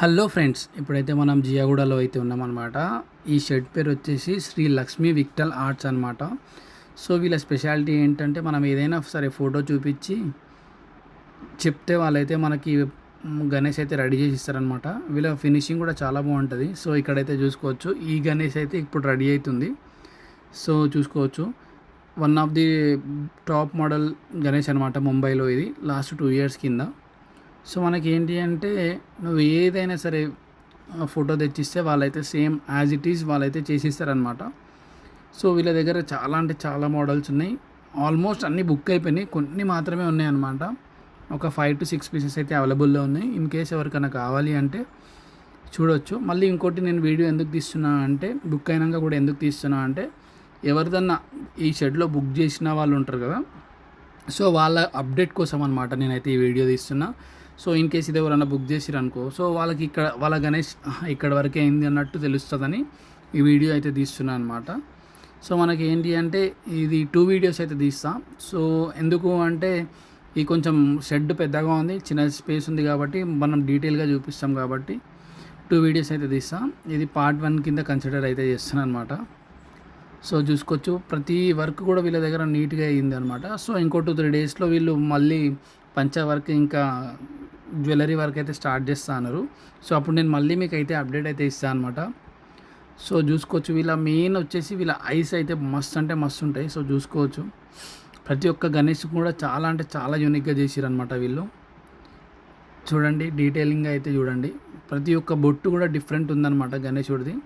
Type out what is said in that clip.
Hello friends, ఇప్పుడైతే మనం జియాగూడలో అయితే ఉన్నామన్నమాట. ఈ షెడ్ పేరు వచ్చేసి శ్రీ లక్ష్మీ విక్టల్ ఆర్ట్స్ అనమాట. సో వీళ్ళ స్పెషాలిటీ ఏంటంటే మనం ఏదైనా సరే ఫోటో చూపించి చెప్తే వాళ్ళైతే మనకి గణేష్ అయితే రెడీ చేసి ఇస్తారనమాట. వీళ్ళ ఫినిషింగ్ కూడా చాలా బాగుంటుంది. సో ఇక్కడైతే చూసుకోవచ్చు, ఈ గణేష్ అయితే ఇప్పుడు రెడీ అవుతుంది. సో చూసుకోవచ్చు, one of the top model Ganesh అనమాట ముంబైలో. ఇది లాస్ట్ 2 years కింద. సో మనకి ఏంటి అంటే నువ్వు ఏదైనా సరే ఫోటో తెచ్చిస్తే వాళ్ళైతే సేమ్ యాజ్ ఇట్ ఈజ్ వాళ్ళైతే చేసిస్తారనమాట. సో వీళ్ళ దగ్గర చాలా అంటే చాలా మోడల్స్ ఉన్నాయి. ఆల్మోస్ట్ అన్నీ బుక్ అయిపోయినాయి, కొన్ని మాత్రమే ఉన్నాయన్నమాట. ఒక 5 to 6 పీసెస్ అయితే అవైలబుల్లో ఉన్నాయి. ఇన్ కేస్ ఎవరికైనా కావాలి అంటే చూడొచ్చు. మళ్ళీ ఇంకోటి, నేను వీడియో ఎందుకు తీస్తున్నా అంటే, బుక్ అయినాక కూడా ఎందుకు తీస్తున్నా అంటే, ఎవరిదన్నా ఈ షెడ్లో బుక్ చేసిన వాళ్ళు ఉంటారు కదా, సో వాళ్ళ అప్డేట్ కోసం అనమాట నేనైతే ఈ వీడియో తీస్తున్నా. సో ఇన్ కేస్ ఇది ఎవరైనా బుక్ చేసిరు అనుకో, సో వాళ్ళకి ఇక్కడ వాళ్ళ గణేష్ ఇక్కడ వరకే అయింది అన్నట్టు తెలుస్తుందని ఈ వీడియో అయితే తీస్తున్నా అనమాట. సో మనకి ఏంటి అంటే ఇది 2 వీడియోస్ అయితే తీస్తా. సో ఎందుకు అంటే ఈ కొంచెం షెడ్ పెద్దగా ఉంది, చిన్న స్పేస్ ఉంది కాబట్టి మనం డీటెయిల్గా చూపిస్తాం కాబట్టి 2 వీడియోస్ అయితే తీస్తా. ఇది పార్ట్ 1 కింద కన్సిడర్ అయితే చేస్తాను అనమాట. సో చూసుకోవచ్చు, ప్రతి వర్క్ కూడా వీళ్ళ దగ్గర నీట్గా అయ్యింది అనమాట. సో ఇంకో 2-3 డేస్లో వీళ్ళు మళ్ళీ పంచా వర్క్ ఇంకా జ్యువెలరీ వర్క్ అయితే స్టార్ట్ చేస్తా అన్నారు. సో అప్పుడు నేను మళ్ళీ మీకు అయితే అప్డేట్ అయితే ఇస్తాను అనమాట. సో చూసుకోవచ్చు, వీళ్ళ మెయిన్ వచ్చేసి వీళ్ళ ఐస్ అయితే మస్తు అంటే మస్తు ఉంటాయి. సో చూసుకోవచ్చు, ప్రతి ఒక్క గణేష్ కూడా చాలా అంటే చాలా యూనిక్గా చేసిరనమాట వీళ్ళు. చూడండి, డీటెయిలింగ్ అయితే చూడండి, ప్రతి ఒక్క బొట్టు కూడా డిఫరెంట్ ఉందన్నమాట గణేశుడిది.